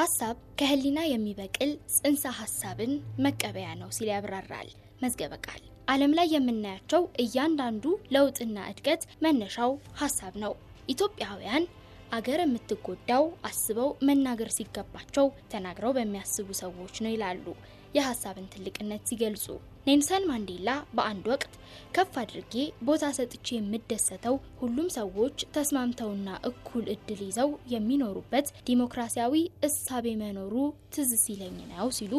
ሐሳብ ከህሊና የሚበቅል ጽንሰ ሐሳብን መቀበያ ነው ሲል ያብራራል መዝገበ ቃል። ዓለም ላይ የምናያቸው እያንዳንዱ ለውጥና እድገት መነሻው ሐሳብ ነው። ኢትዮጵያውያን አገር የምትጎዳው አስበው መናገር ሲገባቸው ተናግረው በሚያስቡ ሰዎች ነው ይላሉ የሐሳብን ትልቅነት ሲገልጹ። ኔልሰን ማንዴላ በአንድ ወቅት ከፍ አድርጌ ቦታ ሰጥቼ የምደሰተው ሁሉም ሰዎች ተስማምተውና እኩል እድል ይዘው የሚኖሩበት ዲሞክራሲያዊ እሳቤ መኖሩ ትዝ ሲለኝ ነው ሲሉ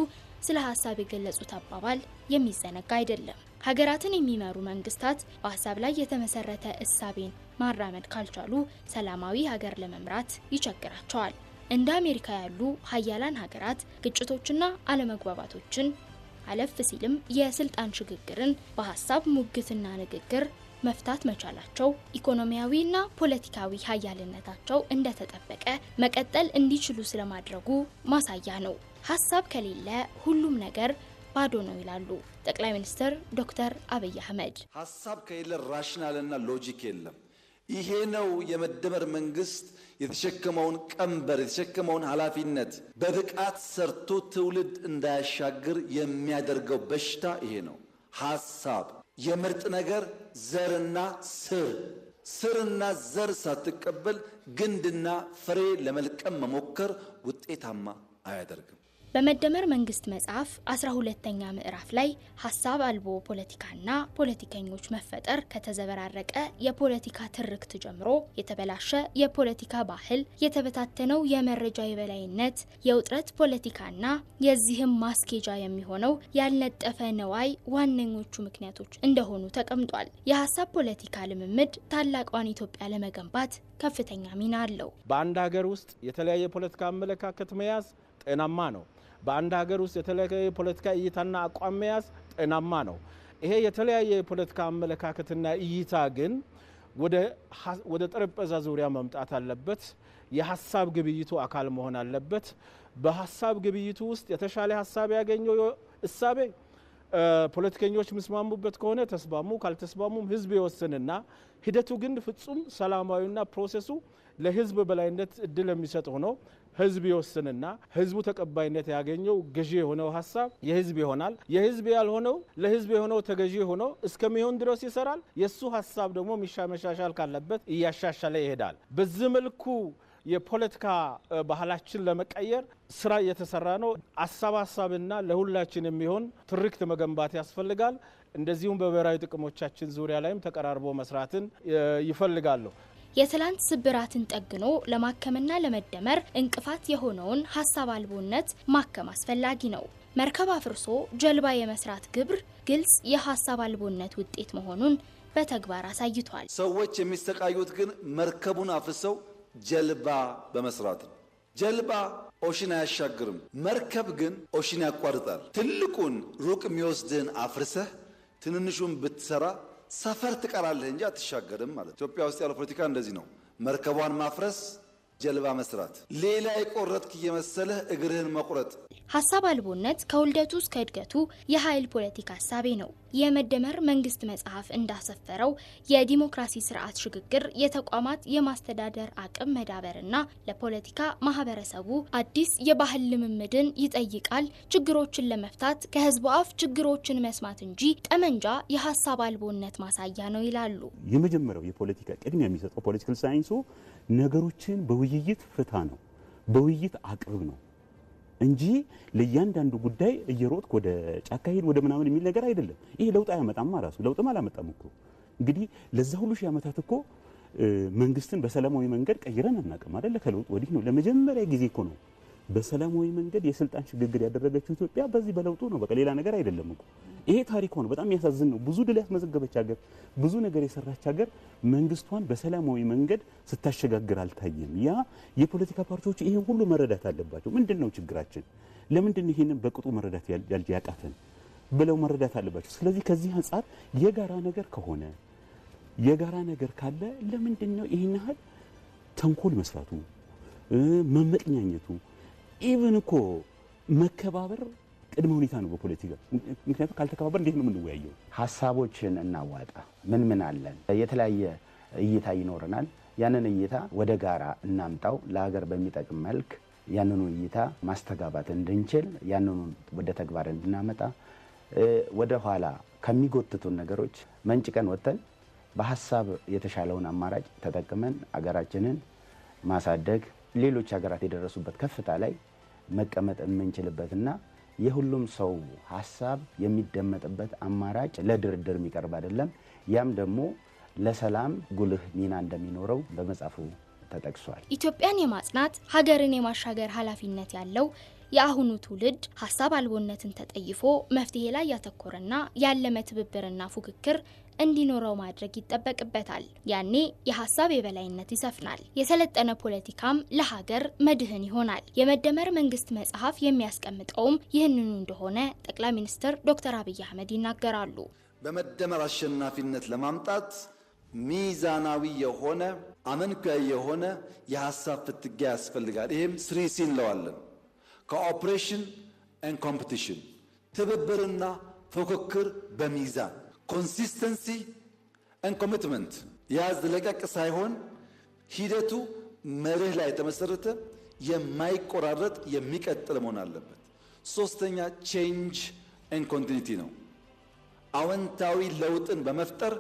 ስለ ሐሳብ የገለጹት አባባል የሚዘነጋ አይደለም። ሀገራትን የሚመሩ መንግስታት በሐሳብ ላይ የተመሰረተ እሳቤን ማራመድ ካልቻሉ ሰላማዊ ሀገር ለመምራት ይቸግራቸዋል። እንደ አሜሪካ ያሉ ሀያላን ሀገራት ግጭቶችና አለመግባባቶችን አለፍ ሲልም የስልጣን ሽግግርን በሐሳብ ሙግትና ንግግር መፍታት መቻላቸው ኢኮኖሚያዊና ፖለቲካዊ ሀያልነታቸው እንደተጠበቀ መቀጠል እንዲችሉ ስለማድረጉ ማሳያ ነው። ሐሳብ ከሌለ ሁሉም ነገር ባዶ ነው ይላሉ ጠቅላይ ሚኒስትር ዶክተር አብይ አህመድ። ሐሳብ ከሌለ ራሽናልና ሎጂክ የለም። ይሄ ነው የመደመር መንግስት የተሸከመውን ቀንበር የተሸከመውን ኃላፊነት በብቃት ሰርቶ ትውልድ እንዳያሻግር የሚያደርገው በሽታ ይሄ ነው። ሐሳብ የምርጥ ነገር ዘርና ስርና ዘር ሳትቀበል ግንድና ፍሬ ለመልቀም መሞከር ውጤታማ አያደርግም። በመደመር መንግስት መጽሐፍ 12ኛ ምዕራፍ ላይ ሐሳብ አልቦ ፖለቲካና ፖለቲከኞች መፈጠር ከተዘበራረቀ የፖለቲካ ትርክት ጀምሮ የተበላሸ የፖለቲካ ባህል፣ የተበታተነው የመረጃ የበላይነት፣ የውጥረት ፖለቲካና የዚህም ማስኬጃ የሚሆነው ያልነጠፈ ነዋይ ዋነኞቹ ምክንያቶች እንደሆኑ ተቀምጧል። የሐሳብ ፖለቲካ ልምምድ ታላቋን ኢትዮጵያ ለመገንባት ከፍተኛ ሚና አለው። በአንድ ሀገር ውስጥ የተለያየ ፖለቲካ አመለካከት መያዝ ጤናማ ነው። በአንድ ሀገር ውስጥ የተለያየ ፖለቲካ እይታና አቋም መያዝ ጤናማ ነው። ይሄ የተለያየ የፖለቲካ አመለካከትና እይታ ግን ወደ ጠረጴዛ ዙሪያ መምጣት አለበት። የሐሳብ ግብይቱ አካል መሆን አለበት። በሐሳብ ግብይቱ ውስጥ የተሻለ ሐሳብ ያገኘው እሳቤ ፖለቲከኞች ምስማሙበት ከሆነ ተስማሙ፣ ካልተስማሙም ህዝብ ይወስንና ሂደቱ ግን ፍጹም ሰላማዊና ፕሮሰሱ ለህዝብ በላይነት እድል የሚሰጥ ሆኖ ህዝብ ይወስንና ህዝቡ ተቀባይነት ያገኘው ገዢ የሆነው ሐሳብ የህዝብ ይሆናል። የህዝብ ያልሆነው ለህዝብ የሆነው ተገዢ ሆኖ እስከሚሆን ድረስ ይሰራል። የሱ ሐሳብ ደግሞ መሻሻል ካለበት እያሻሻለ ይሄዳል። በዚህ መልኩ የፖለቲካ ባህላችን ለመቀየር ስራ እየተሰራ ነው። ሐሳብና ለሁላችን የሚሆን ትርክት መገንባት ያስፈልጋል። እንደዚሁም በብሔራዊ ጥቅሞቻችን ዙሪያ ላይም ተቀራርቦ መስራትን ይፈልጋሉ። የትላንት ስብራትን ጠግኖ ለማከምና ለመደመር እንቅፋት የሆነውን ሐሳብ አልቦነት ማከም አስፈላጊ ነው። መርከብ አፍርሶ ጀልባ የመስራት ግብር ግልጽ የሐሳብ አልቦነት ውጤት መሆኑን በተግባር አሳይቷል። ሰዎች የሚሰቃዩት ግን መርከቡን አፍርሰው ጀልባ በመስራት ነው። ጀልባ ኦሽን አያሻግርም፣ መርከብ ግን ኦሽን ያቋርጣል። ትልቁን ሩቅ የሚወስድን አፍርሰህ ትንንሹን ብትሰራ ሰፈር ትቀራለህ እንጂ አትሻገርም ማለት። ኢትዮጵያ ውስጥ ያለው ፖለቲካ እንደዚህ ነው። መርከቧን ማፍረስ፣ ጀልባ መስራት፣ ሌላ የቆረጥክ እየመሰለህ እግርህን መቁረጥ። ሐሳብ አልቦነት ከውልደቱ እስከ እድገቱ የኃይል ፖለቲካ ሐሳቤ ነው። የመደመር መንግስት መጽሐፍ እንዳሰፈረው የዲሞክራሲ ስርዓት ሽግግር የተቋማት የማስተዳደር አቅም መዳበርና ለፖለቲካ ማህበረሰቡ አዲስ የባህል ልምምድን ይጠይቃል። ችግሮችን ለመፍታት ከህዝቡ አፍ ችግሮችን መስማት እንጂ ጠመንጃ የሐሳብ አልቦነት ማሳያ ነው ይላሉ። የመጀመሪያው የፖለቲካ ቅድሚያ የሚሰጠው ፖለቲካል ሳይንሱ ነገሮችን በውይይት ፍታ ነው፣ በውይይት አቅርብ ነው እንጂ ለእያንዳንዱ ጉዳይ እየሮጥክ ወደ ጫካ ሄድ ወደ ምናምን የሚል ነገር አይደለም። ይሄ ለውጥ አያመጣም። ራሱ ለውጥም አላመጣም እኮ። እንግዲህ ለዛ ሁሉ ሺህ ዓመታት እኮ መንግስትን በሰላማዊ መንገድ ቀይረን አናውቅም አይደለ? ከለውጥ ወዲህ ነው ለመጀመሪያ ጊዜ እኮ ነው በሰላማዊ መንገድ የስልጣን ሽግግር ያደረገችው ኢትዮጵያ። በዚህ በለውጡ ነው፣ በቃ ሌላ ነገር አይደለም እኮ። ይሄ ታሪክ ሆኖ በጣም ያሳዝን ነው። ብዙ ድል ያስመዘገበች ሀገር፣ ብዙ ነገር የሰራች ሀገር መንግስቷን በሰላማዊ መንገድ ስታሸጋግር አልታየም። ያ የፖለቲካ ፓርቲዎች ይሄን ሁሉ መረዳት አለባቸው። ምንድነው ችግራችን? ለምንድነው ይሄንን በቅጡ መረዳት ያቃተን ብለው መረዳት አለባቸው። ስለዚህ ከዚህ አንፃር የጋራ ነገር ከሆነ የጋራ ነገር ካለ ለምንድነው ይሄን ያህል ተንኮል መስራቱ፣ መመቅኛኘቱ? ኢቭን እኮ መከባበር ቅድመ ሁኔታ ነው በፖለቲካ። ምክንያቱም ካልተከባበር እንዴት ነው የምንወያየው? ሐሳቦችን እናዋጣ። ምን አለን? የተለያየ እይታ ይኖረናል። ያንን እይታ ወደ ጋራ እናምጣው። ለሀገር በሚጠቅም መልክ ያንኑ እይታ ማስተጋባት እንድንችል ያንኑ ወደ ተግባር እንድናመጣ ወደ ኋላ ከሚጎትቱን ነገሮች መንጭቀን ወጥተን በሐሳብ የተሻለውን አማራጭ ተጠቅመን አገራችንን ማሳደግ ሌሎች ሀገራት የደረሱበት ከፍታ ላይ መቀመጥ የምንችልበትና የሁሉም ሰው ሐሳብ የሚደመጥበት አማራጭ ለድርድር የሚቀርብ አይደለም። ያም ደግሞ ለሰላም ጉልህ ሚና እንደሚኖረው በመጽሐፉ ተጠቅሷል። ኢትዮጵያን የማጽናት ሀገርን የማሻገር ኃላፊነት ያለው የአሁኑ ትውልድ ሐሳብ አልቦነትን ተጠይፎ መፍትሄ ላይ ያተኮረና ያለመ ትብብርና ፉክክር እንዲኖረው ማድረግ ይጠበቅበታል። ያኔ የሐሳብ የበላይነት ይሰፍናል። የሰለጠነ ፖለቲካም ለሀገር መድህን ይሆናል። የመደመር መንግስት መጽሐፍ የሚያስቀምጠውም ይህንኑ እንደሆነ ጠቅላይ ሚኒስትር ዶክተር አብይ አህመድ ይናገራሉ። በመደመር አሸናፊነት ለማምጣት ሚዛናዊ የሆነ አመንካይ የሆነ የሐሳብ ፍትጊያ ያስፈልጋል። ይሄም 3C እንለዋለን። ኮኦፕሬሽን ኤንድ ኮምፒቲሽን፣ ትብብርና ፉክክር በሚዛን ኮንሲስተንሲ ኤንድ ኮሚትመንት፣ ያዝ ለቀቅ ሳይሆን ሂደቱ መርህ ላይ የተመሰረተ የማይቆራረጥ የሚቀጥል መሆን አለበት። ሶስተኛ ቼንጅ ኤንድ ኮንቲኒቲ ነው። አዎንታዊ ለውጥን በመፍጠር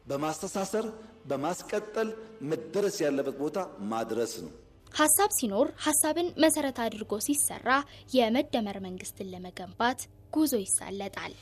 በማስተሳሰር በማስቀጠል መደረስ ያለበት ቦታ ማድረስ ነው። ሐሳብ ሲኖር ሐሳብን መሰረት አድርጎ ሲሰራ የመደመር መንግስትን ለመገንባት ጉዞ ይሳለጣል።